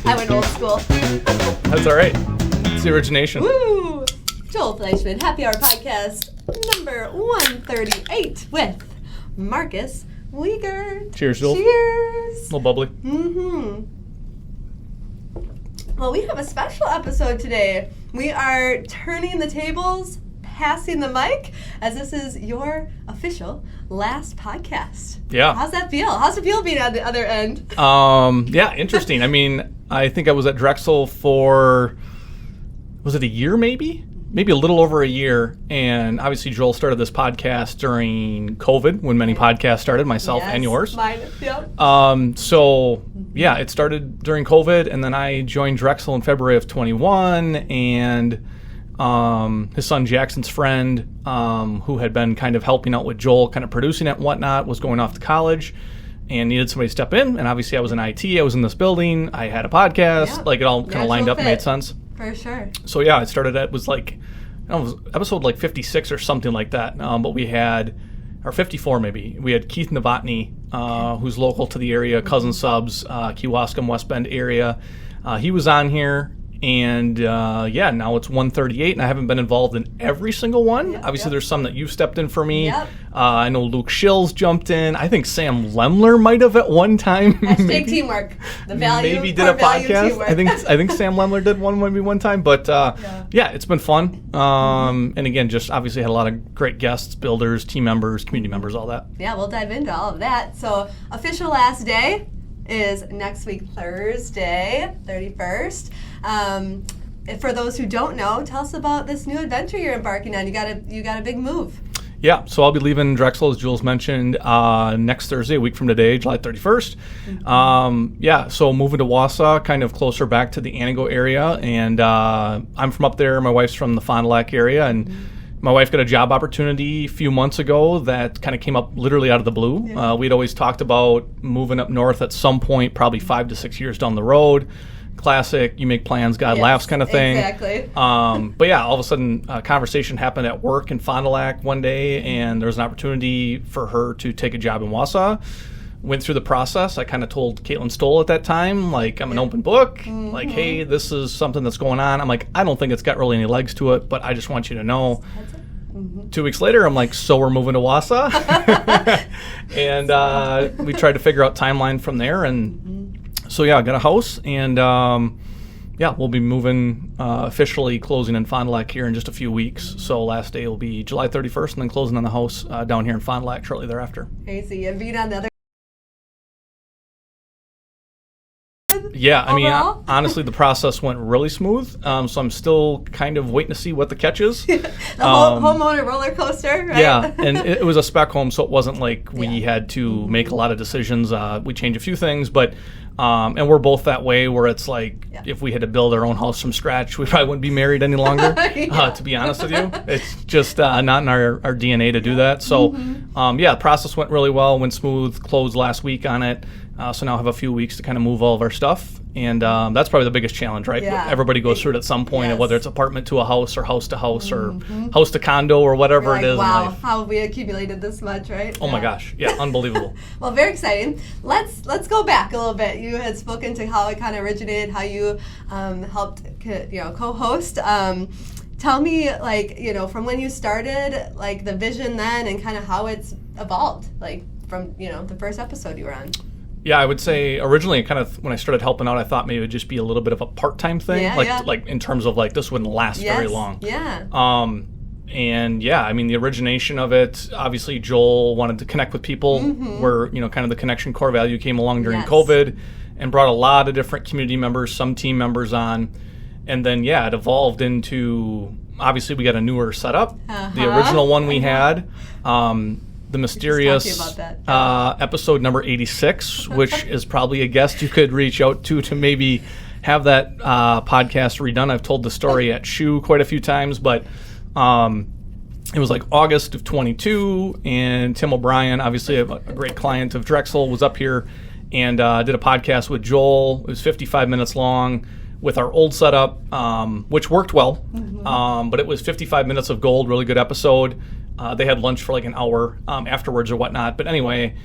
I went old school. That's all right. It's the origination. Woo! Joel Fleischman, Happy Hour Podcast number 138 with Marcus Weigert. Cheers, Jules. Cheers. A little bubbly. Well, we have a special episode today. We are turning the tables, passing the mic, as this is your official last podcast. Yeah. How's that feel? How's it feel being on the other end? Yeah, interesting. I mean, I think I was at Drexel for, was it a year maybe? Maybe a little over a year. And obviously Joel started this podcast during COVID, when many podcasts started, myself and yours. Mine, yep. Yeah, it started during COVID, and then I joined Drexel in February of 21, and his son Jackson's friend, who had been kind of helping out with Joel, kind of producing it and whatnot, was going off to college and needed somebody to step in. And obviously I was in IT, I was in this building, I had a podcast, Yeah. It all kind of lined up and made sense. For sure. So yeah, it started at, was like, I don't know, it was episode like 56 or something like that. But we had, or 54 maybe, we had Keith Novotny, who's local to the area, cousin subs, Kewaskum, West Bend area. He was on here. And now it's 138, and I haven't been involved in every single one. Obviously, there's some that you've stepped in for me. Yep. I know Luke Schills jumped in. I think Sam Lemler might have at one time. Hashtag teamwork. The value. Maybe did a podcast. Teamwork. I think Sam Lemler did one time. But it's been fun. And again, just obviously had a lot of great guests, builders, team members, community members, all that. Yeah, we'll dive into all of that. So official last day is next week, Thursday, 31st. For those who don't know, tell us about this new adventure you're embarking on. You got a big move. Yeah, so I'll be leaving Drexel, as Jules mentioned, next Thursday, a week from today, July 31st. So moving to Wausau, kind of closer back to the Anago area, and I'm from up there. My wife's from the Fond du Lac area, and my wife got a job opportunity a few months ago that kind of came up literally out of the blue. Yeah. We'd always talked about moving up north at some point, probably 5 to 6 years down the road. Classic, you make plans, God laughs kind of thing. Exactly. But yeah, all of a sudden, a conversation happened at work in Fond du Lac one day, and there was an opportunity for her to take a job in Wausau. Went through the process. I kind of told Caitlin Stoll at that time, like, I'm an open book. Like, hey, this is something that's going on. I'm like, I don't think it's got really any legs to it, but I just want you to know. 2 weeks later, I'm like, so we're moving to Wausau? And we tried to figure out timeline from there, and so yeah, I got a house, and we'll be moving, officially closing in Fond du Lac here in just a few weeks. So last day will be July 31st, and then closing on the house down here in Fond du Lac shortly thereafter. Crazy. And being on the other. Yeah, I mean, Overall? honestly, the process went really smooth. So I'm still kind of waiting to see what the catch is. The homeowner roller coaster, right? Yeah, and it was a spec home, so it wasn't like we had to make a lot of decisions. We changed a few things, but and we're both that way, where it's like if we had to build our own house from scratch, we probably wouldn't be married any longer. To be honest with you, it's just not in our DNA to do that. So the process went really well, went smooth. Closed last week on it. So now I have a few weeks to kind of move all of our stuff. And that's probably the biggest challenge, right? Yeah. Everybody goes through it at some point, whether it's apartment to a house or house to house or house to condo or whatever Like, it is. wow, in life. how have we accumulated this much, right? Oh my gosh. Yeah, unbelievable. Well, very exciting. Let's go back a little bit. You had spoken to how it kind of originated, how you helped co-host. Tell me, from when you started, like the vision then, and kind of how it's evolved, like from the first episode you were on. Yeah, I would say originally, kind of when I started helping out, I thought maybe it would just be a little bit of a part-time thing, like in terms of like this wouldn't last very long. Yeah. I mean, the origination of it, obviously Joel wanted to connect with people, where kind of the connection core value came along during COVID, and brought a lot of different community members, some team members on, and then it evolved into, obviously we got a newer setup. The original one we had. The mysterious episode number 86, which is probably a guest you could reach out to maybe have that podcast redone. I've told the story at SHU quite a few times, but it was like August of 22, and Tim O'Brien, obviously a great client of Drexel, was up here and did a podcast with Joel. It was 55 minutes long with our old setup, which worked well, but it was 55 minutes of gold, really good episode. They had lunch for like an hour afterwards or whatnot. But anyway,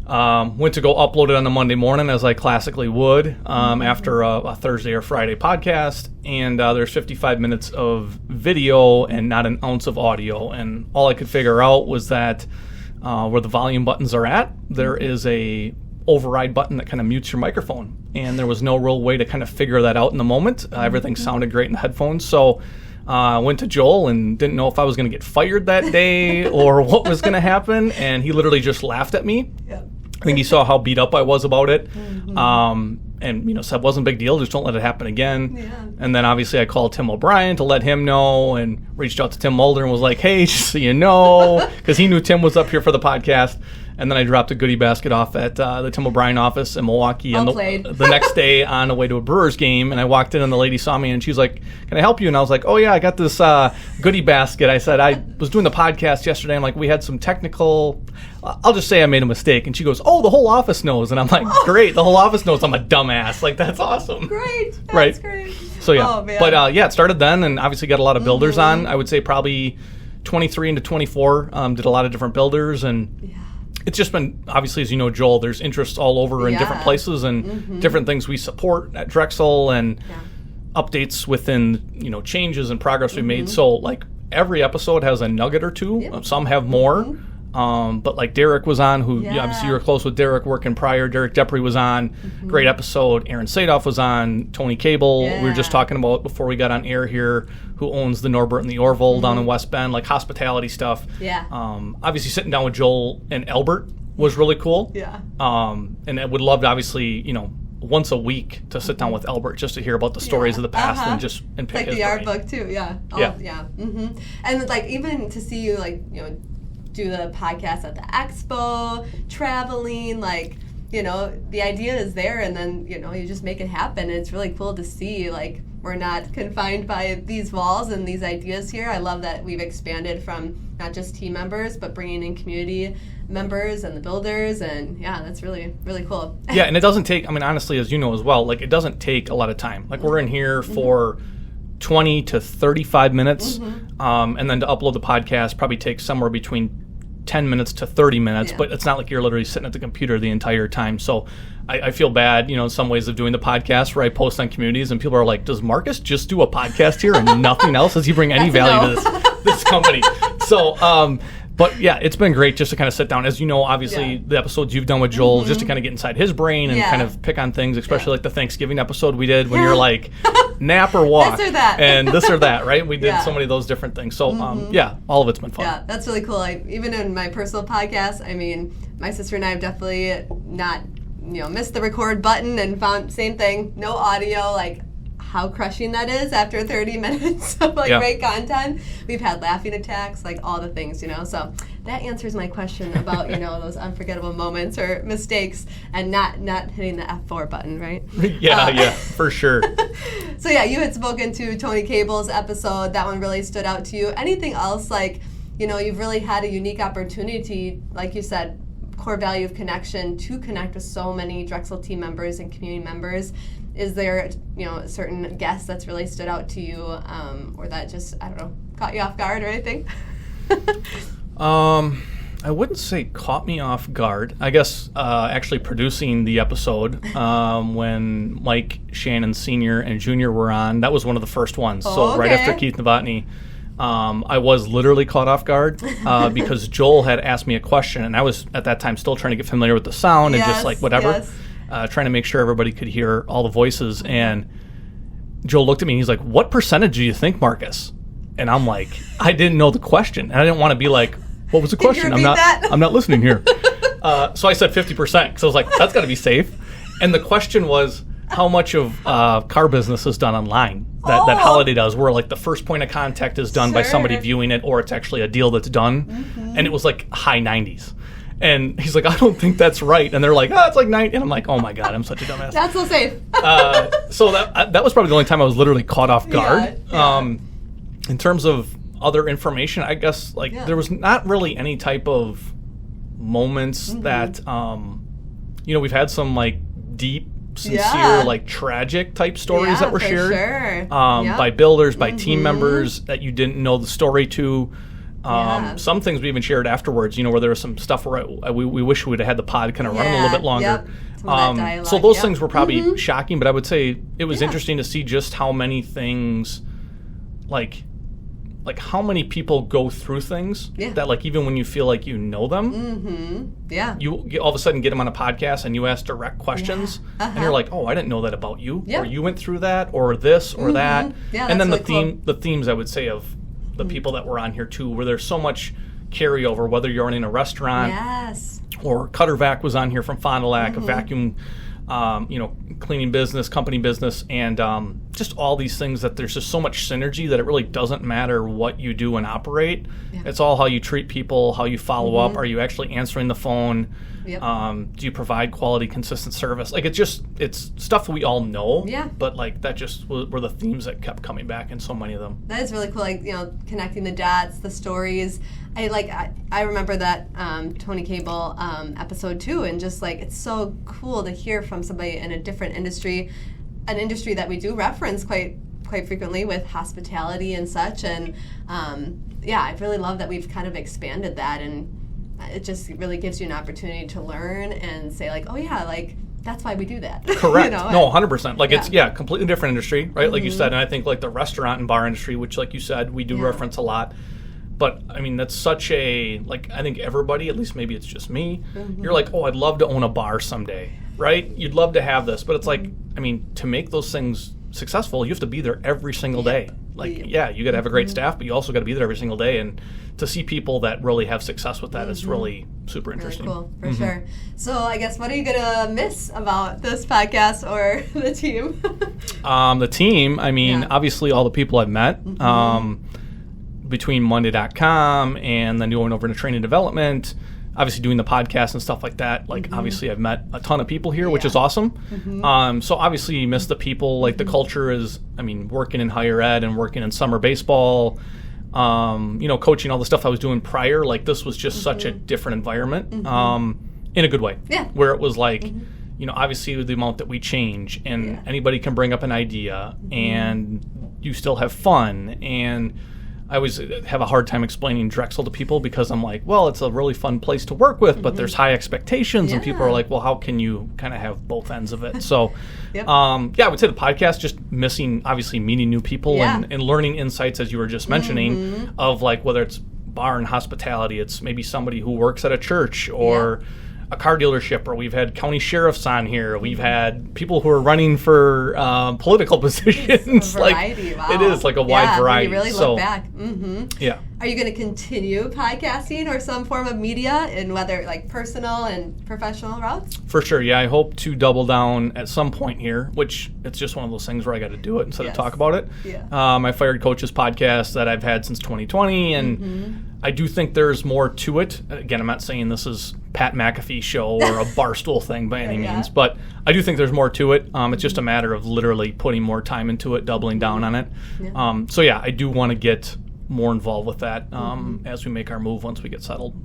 Went to go upload it on a Monday morning, as I classically would, after a Thursday or Friday podcast. And there's 55 minutes of video and not an ounce of audio. And all I could figure out was that where the volume buttons are at, there is a override button that kind of mutes your microphone. And there was no real way to kind of figure that out in the moment. Everything sounded great in the headphones. So I went to Joel and didn't know if I was going to get fired that day or what was going to happen. And he literally just laughed at me. Yep. I think he saw how beat up I was about it. And, said, wasn't a big deal. Just don't let it happen again. Yeah. And then obviously I called Tim O'Brien to let him know and reached out to Tim Mulder and was like, hey, just so you know, because he knew Tim was up here for the podcast. And then I dropped a goodie basket off at the Tim O'Brien office in Milwaukee. And the next day on the way to a Brewers game, and I walked in and the lady saw me and she's like, can I help you? And I was like, oh yeah, I got this goodie basket. I said, I was doing the podcast yesterday. I'm like, we had some technical, I'll just say I made a mistake. And she goes, oh, the whole office knows. And I'm like, great, the whole office knows I'm a dumbass. Like, that's awesome. Great. That's right. Great. So yeah. Oh, man. But it started then and obviously got a lot of builders on. I would say probably 23 into 24, did a lot of different builders and it's just been, obviously, as you know, Joel, there's interest all over in different places and different things we support at Drexel and updates within, changes and progress we made. So, like, every episode has a nugget or two. Yep. Some have more. But, like, Derek was on, who obviously you were close with Derek working prior. Derek Depry was on. Great episode. Aaron Sadoff was on. Tony Cable. We were just talking about before we got on air here, who owns the Norbert and the Orville down in West Bend, like hospitality stuff. Yeah. Obviously, sitting down with Joel and Albert was really cool. Yeah. And I would love to, obviously, once a week to sit down with Albert just to hear about the stories of the past and pick like his the art brain. book too. Yeah. Yeah. And like even to see you do the podcast at the expo, traveling, the idea is there and then, you just make it happen. And it's really cool to see, we're not confined by these walls and these ideas here. I love that we've expanded from not just team members, but bringing in community members and the builders. And that's really, really cool. Yeah, and it doesn't take, honestly, as you know as well, it doesn't take a lot of time. We're in here for 20 to 35 minutes. And then to upload the podcast probably takes somewhere between 10 minutes to 30 minutes, but it's not like you're literally sitting at the computer the entire time. So I feel bad, in some ways of doing the podcast where I post on communities and people are like, does Marcus just do a podcast here and nothing else? Does he bring any value to this company? So, but yeah, it's been great just to kind of sit down. As you know, obviously, the episodes you've done with Joel, just to kind of get inside his brain and kind of pick on things, especially like the Thanksgiving episode we did when you're like, nap or walk. This or that. And this or that, right? We did so many of those different things. So, all of it's been fun. Yeah, that's really cool. Even in my personal podcast, my sister and I have definitely not, missed the record button and found same thing, no audio, how crushing that is after 30 minutes of great content. We've had laughing attacks, all the things, So that answers my question about, those unforgettable moments or mistakes and not hitting the F4 button, right? Yeah, for sure. So you had spoken to Tony Cable's episode. That one really stood out to you. Anything else you've really had a unique opportunity, like you said, core value of connection to connect with so many Drexel team members and community members. Is there, a certain guest that's really stood out to you, or that just, I don't know, caught you off guard or anything? I wouldn't say caught me off guard. I guess actually producing the episode when Mike, Shannon Sr. and Jr. were on, that was one of the first ones. So right after Keith Novotny, I was literally caught off guard because Joel had asked me a question, and I was at that time still trying to get familiar with the sound and just whatever. Trying to make sure everybody could hear all the voices. And Joel looked at me and he's like, what percentage do you think, Marcus? And I'm like, I didn't know the question. And I didn't want to be like, what was the question? I'm not listening here. So I said 50% because I was like, that's got to be safe. And the question was, how much of car business is done online that Holiday does, where the first point of contact is done by somebody viewing it, or it's actually a deal that's done. And it was high 90s. And he's like, I don't think that's right. And they're like, oh, it's 90. And I'm like, oh my God, I'm such a dumbass. That's so safe. So that was probably the only time I was literally caught off guard. In terms of other information, I guess there was not really any type of moments that, we've had some deep, sincere, tragic type stories that were shared by builders, by team members that you didn't know the story to. Some things we even shared afterwards, where there was some stuff where we wish we would have had the pod kind of run a little bit longer. Yep. Dialogue, so those things were probably shocking, but I would say it was interesting to see just how many things, like how many people go through things that, like, even when you feel like you know them, you all of a sudden get them on a podcast and you ask direct questions, and you're like, oh, I didn't know that about you, or you went through that, or this, or that, and then really the themes I would say of the people that were on here too, where there's so much carryover, whether you're running a restaurant, or Cutter Vac was on here from Fond du Lac, a vacuum, cleaning business, company business, and just all these things that there's just so much synergy that it really doesn't matter what you do and operate. It's all how you treat people, how you follow up. Are you actually answering the phone? Do you provide quality, consistent service? Like, it's stuff that we all know, but like that just were the themes that kept coming back in so many of them. That is really cool, like, connecting the dots, the stories. I remember that Tony Cable episode too, and just like it's so cool to hear from somebody in a different industry, an industry that we do reference quite frequently with hospitality and such, and I really love that we've kind of expanded that, and it just really gives you an opportunity to learn and say like, oh yeah, like that's why we do that. Correct. No, 100%. Like it's completely different industry, right? Like you said, and I think like the restaurant and bar industry, which like you said, we do reference a lot. But I mean, that's such a, like, I think everybody, at least maybe it's just me, you're like, oh, I'd love to own a bar someday, right? You'd love to have this, but it's like, I mean, to make those things successful, you have to be there every single day. Like, you got to have a great staff, but you also got to be there every single day. And to see people that really have success with that is really super interesting. Really cool, for sure. So I guess, what are you going to miss about this podcast or the team? The team, I mean, obviously all the people I've met. Between Monday.com and then going over to training development, obviously doing the podcast and stuff like that. Like, obviously I've met a ton of people here, which is awesome. So obviously you miss the people. Like, the culture is, I mean, working in higher ed and working in summer baseball, coaching, all the stuff I was doing prior. Like, this was just such a different environment, in a good way. Where it was like, obviously the amount that we change, and anybody can bring up an idea, and you still have fun. And I always have a hard time explaining Drexel to people, because I'm like, well, it's a really fun place to work with, but there's high expectations, and people are like, well, how can you kind of have both ends of it? So, I would say the podcast, just missing, obviously, meeting new people and learning insights, as you were just mentioning, of like whether it's bar and hospitality, it's maybe somebody who works at a church or a car dealership, or we've had county sheriffs on here. We've had people who are running for political positions. It's a variety, like, it is like a wide variety. You really look back. Yeah. Are you going to continue podcasting or some form of media, in whether like personal and professional routes? For sure. Yeah, I hope to double down at some point here, which it's just one of those things where I got to do it instead of talk about it. My Fired Coaches podcast that I've had since 2020, and I do think there's more to it. Again, I'm not saying this is Pat McAfee show or a Barstool thing by any means, but I do think there's more to it. It's just a matter of literally putting more time into it, doubling down on it. I do want to get more involved with that as we make our move once we get settled.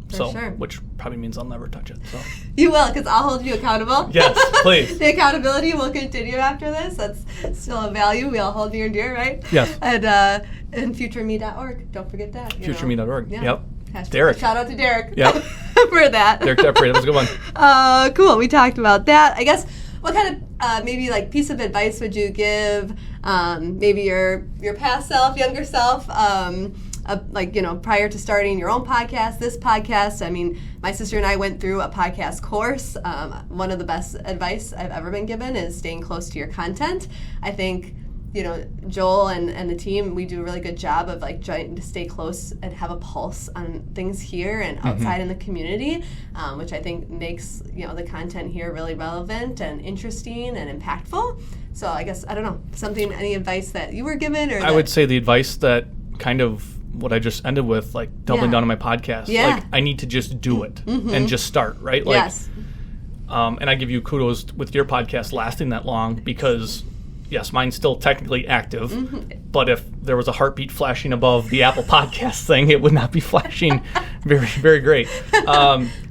Which probably means I'll never touch it. So you will, because I'll hold you accountable. Yes, please. The accountability will continue after this. That's still a value we all hold near and dear, right? Yes. And futureme.org. Don't forget that. Futureme.org. Yep. Derek. Shout out to Derek. Yep. For that. Derek Deprey, that was a good one. Cool. We talked about that. I guess, what kind of maybe like piece of advice would you give maybe your past self, younger self, prior to starting your own podcast, this podcast? I mean, my sister and I went through a podcast course. One of the best advice I've ever been given is staying close to your content. I think, Joel and the team, we do a really good job of like trying to stay close and have a pulse on things here and outside in the community, which I think makes, the content here really relevant and interesting and impactful. So I guess, I don't know, any advice that you were given? Or I would say the advice that kind of what I just ended with, like doubling down on my podcast. Like, I need to just do it and just start, right? Like, and I give you kudos with your podcast lasting that long, because yes, mine's still technically active, but if there was a heartbeat flashing above the Apple Podcast thing, it would not be flashing very, very great.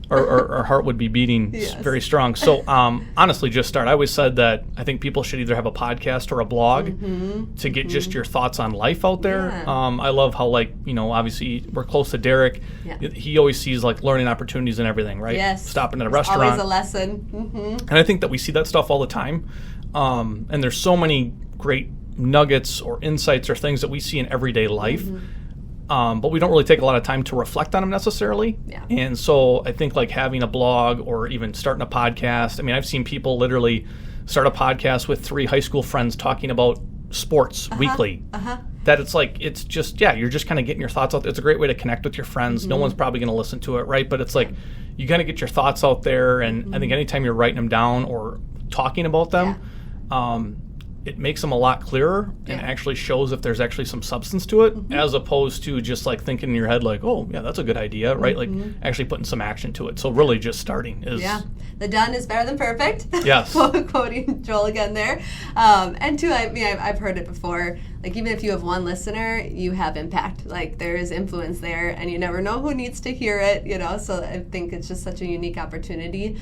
our heart would be beating very strong. So honestly, just start. I always said that I think people should either have a podcast or a blog to get just your thoughts on life out there. Yeah. I love how, like, obviously we're close to Derek. Yeah. He always sees like learning opportunities and everything, right? Yes. Stopping at a There's restaurant. always a lesson. And I think that we see that stuff all the time. And there's so many great nuggets or insights or things that we see in everyday life. But we don't really take a lot of time to reflect on them necessarily. Yeah. And so I think like having a blog or even starting a podcast. I mean, I've seen people literally start a podcast with 3 high school friends talking about sports weekly. That it's like, it's just, you're just kind of getting your thoughts out there. It's a great way to connect with your friends. No one's probably going to listen to it, right? But it's like, you got to get your thoughts out there. And I think anytime you're writing them down or talking about them, it makes them a lot clearer and actually shows if there's actually some substance to it, as opposed to just like thinking in your head like, oh, yeah, that's a good idea, right? Like actually putting some action to it. So really just starting is... Yeah, the done is better than perfect. Yes. Quoting Joel again there. And two, I mean, I've heard it before. Like, even if you have one listener, you have impact. Like, there is influence there, and you never know who needs to hear it, So I think it's just such a unique opportunity,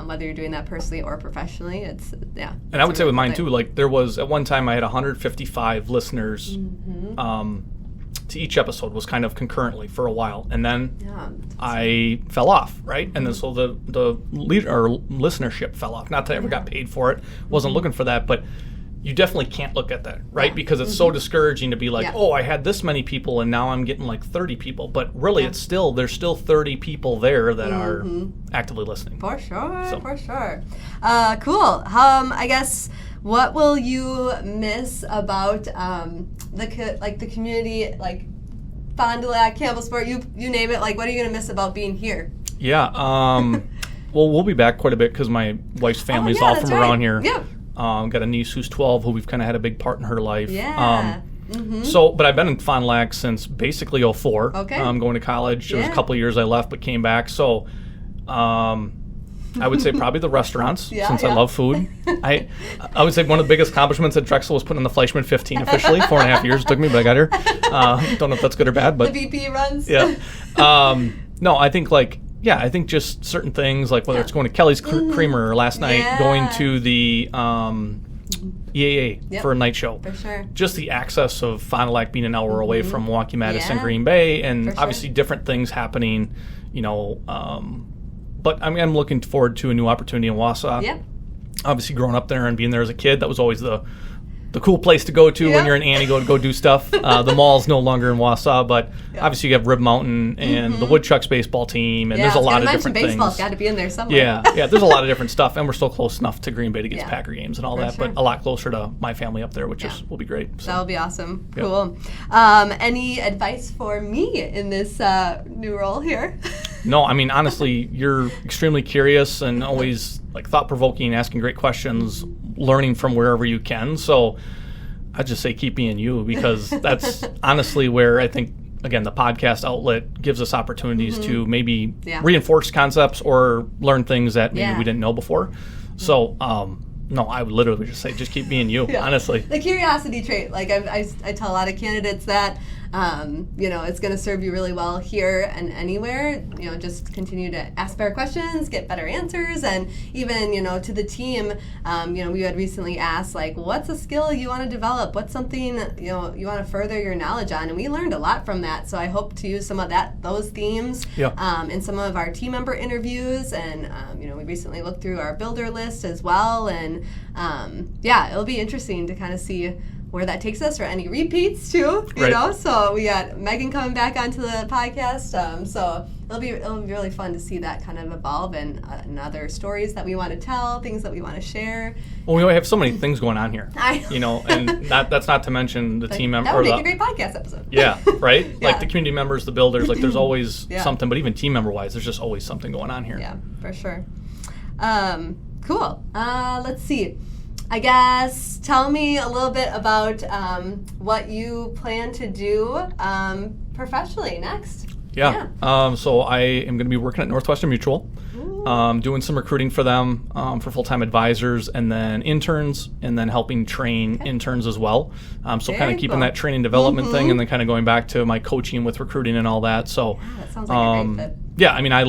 whether you're doing that personally or professionally. It's, yeah. And I would say with mine, too, like, there was, at one time, I had 155 listeners to each episode, was kind of concurrently for a while. And then I fell off, right? And then so the lead, or listenership fell off. Not that I ever got paid for it. Wasn't looking for that, but you definitely can't look at that, right? Because it's so discouraging to be like, oh, I had this many people and now I'm getting like 30 people. But really, there's still 30 people there that are actively listening. For sure, for sure. Cool. I guess, what will you miss about the community, like Fond du Lac, Campbellsport, you name it? Like, what are you going to miss about being here? Yeah. Well, we'll be back quite a bit because my wife's family's all from around here. Yeah. Got a niece who's 12 who we've kind of had a big part in her life. Yeah. But I've been in Fond du Lac since basically 04. Okay. Going to college. It was a couple of years I left but came back. So I would say probably the restaurants since I love food. I would say one of the biggest accomplishments at Drexel was putting in the Fleischmann 15 officially. 4.5 years it took me, but I got here. Don't know if that's good or bad. But the VP runs. Yeah. No, I think I think just certain things, like whether it's going to Kelly's Creamer last night, going to the EAA for a night show. For sure. Just the access of Fond du Lac being an hour away from Milwaukee, Madison, Green Bay, and obviously different things happening, but I'm looking forward to a new opportunity in Wausau. Yeah. Obviously, growing up there and being there as a kid, that was always the cool place to go to when you're in Annie, go do stuff. The mall's no longer in Wausau, but obviously you have Rib Mountain and the Woodchucks baseball team, and there's a lot of different things. Baseball's got to be in there somewhere. Yeah, there's a lot of different stuff, and we're still close enough to Green Bay to get to Packer games and all that, but a lot closer to my family up there, which will be great. So. That'll be awesome. Cool. Any advice for me in this new role here? No, I mean, honestly, you're extremely curious and always like thought-provoking, asking great questions, learning from wherever you can. So I'd just say keep being you, because that's honestly where I think, again, the podcast outlet gives us opportunities to maybe reinforce concepts or learn things that maybe we didn't know before. So, no, I would literally just say just keep being you, honestly. The curiosity trait. Like I tell a lot of candidates that, it's going to serve you really well here and anywhere. Just continue to ask better questions, get better answers, and even, to the team, we had recently asked, like, what's a skill you want to develop? What's something, you want to further your knowledge on? And we learned a lot from that. So I hope to use some of those themes in some of our team member interviews. And, we recently looked through our builder list as well. And, it'll be interesting to kind of see where that takes us, or any repeats too, you know. So we got Megan coming back onto the podcast, so it'll be really fun to see that kind of evolve, and other stories that we want to tell, things that we want to share. Well, we have so many things going on here, and that's not to mention the team members. That would make a great podcast episode. Yeah, right. Like the community members, the builders. Like there's always something, but even team member wise, there's just always something going on here. Yeah, for sure. Cool. Let's see. I guess tell me a little bit about what you plan to do professionally next. Yeah. So I am going to be working at Northwestern Mutual, doing some recruiting for them for full-time advisors, and then interns, and then helping train interns as well. So kind of keeping that training development thing, and then kind of going back to my coaching with recruiting and all that. So that sounds like a great fit. Yeah, I mean, I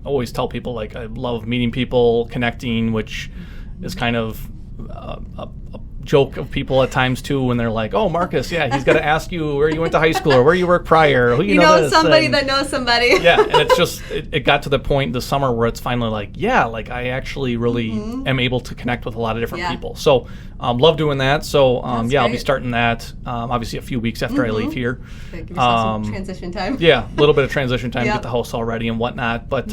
always tell people, like, I love meeting people, connecting, which is kind of a joke of people at times, too, when they're like, oh, Marcus, yeah, he's got to ask you where you went to high school or where you worked prior. Who you know somebody that knows somebody. Yeah, and it's just, it got to the point this summer where it's finally like, yeah, like, I actually really am able to connect with a lot of different people. So, love doing that. So, I'll be starting that, obviously, a few weeks after I leave here. Give yourself some transition time. Yeah, a little bit of transition time to get the house all ready and whatnot. But,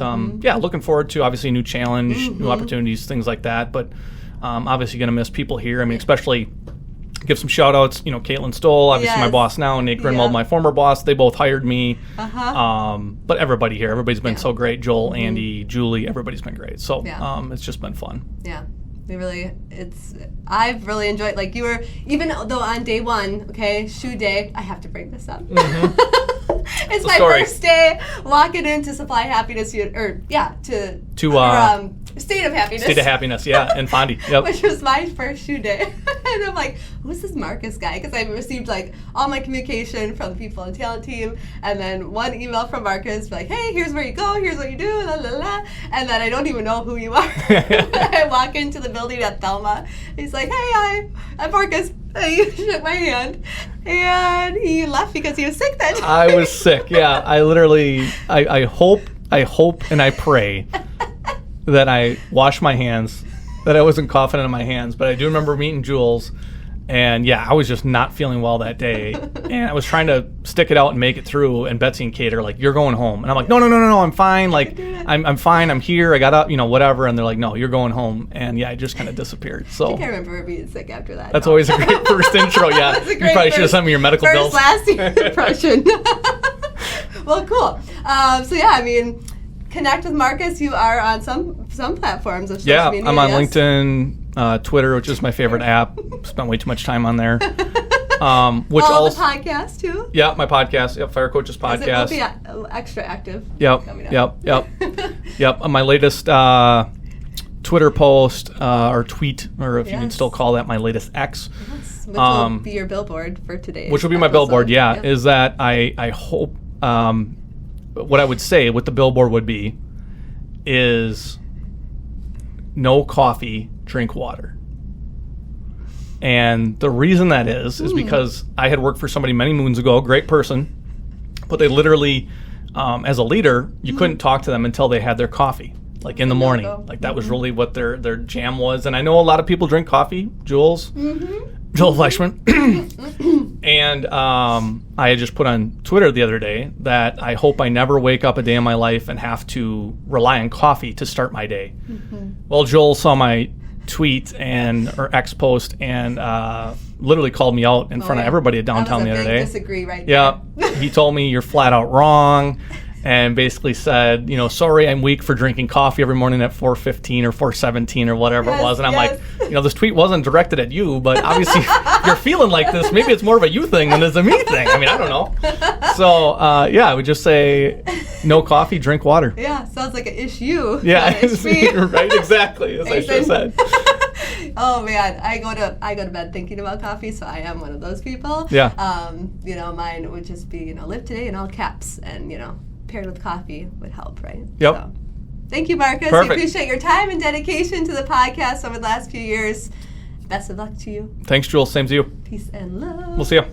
looking forward to, obviously, a new challenge, new opportunities, things like that. But, obviously going to miss people here. I mean, especially give some shout outs, Caitlin Stoll, obviously my boss now, and Nate Grinwald, my former boss. They both hired me. But everybody here, everybody's been so great. Joel, Andy, Julie, everybody's been great. So it's just been fun. Yeah. I've really enjoyed, like, you were, even though on day one, shoe day, I have to bring this up. It's my first day walking into Supply Happiness, State of Happiness. State of Happiness, yeah, and Fondy. Yep. Which was my first shoe day. And I'm like, who's this Marcus guy? Because I received, like, all my communication from the people on the talent team, and then one email from Marcus, like, hey, here's where you go, here's what you do, la, la, la. And then I don't even know who you are. I walk into the building at Thelma. He's like, hey, I'm Marcus. He shook my hand, and he left because he was sick that day. I was sick, yeah. I literally, I hope and I pray that I washed my hands, that I wasn't coughing into my hands. But I do remember meeting Jules, and I was just not feeling well that day. And I was trying to stick it out and make it through, and Betsy and Kate are like, you're going home. And I'm like, no, I'm fine. Like, I'm fine. I'm here. I got up, whatever. And they're like, no, you're going home. And I just kind of disappeared. So I can't remember being sick after that. That's always a great first intro, yeah. You probably should have sent me your medical bills. First lasting impression. Well, cool. Connect with Marcus. You are on some platforms of social media. Yeah, I'm on LinkedIn, Twitter, which is my favorite app. Spent way too much time on there. The podcast too. Yeah, my podcast. Yep, Fire Coaches podcast. It will be extra active. Yep. My latest Twitter post or tweet, or if you can still call that my latest X. Yes, which will be your billboard for today. Which will be my billboard. Is that I hope. What I would say with the billboard would be is no coffee, drink water. And the reason that is because I had worked for somebody many moons ago, great person, but they literally, as a leader, you couldn't talk to them until they had their coffee, like in the morning. Like that was really what their jam was. And I know a lot of people drink coffee, Jules. Joel Fleischman. And I had just put on Twitter the other day that I hope I never wake up a day in my life and have to rely on coffee to start my day. Well, Joel saw my tweet or X post and literally called me out in front of everybody at downtown the other day. Disagree right there. He told me you're flat out wrong. And basically said, sorry, I'm weak for drinking coffee every morning at 4:15 or 4:17 or whatever it was. And I'm like, this tweet wasn't directed at you, but obviously if you're feeling like this, maybe it's more of a you thing than it's a me thing. I mean, I don't know. So, I would just say no coffee, drink water. Yeah, sounds like an issue. Yeah, right, exactly, as I should have said. Oh man, I go to bed thinking about coffee, so I am one of those people. Yeah. Mine would just be, live today in all caps, and paired with coffee would help, right? Yep. So, thank you, Marcus. Perfect. We appreciate your time and dedication to the podcast over the last few years. Best of luck to you. Thanks, Jules. Same to you. Peace and love. We'll see you.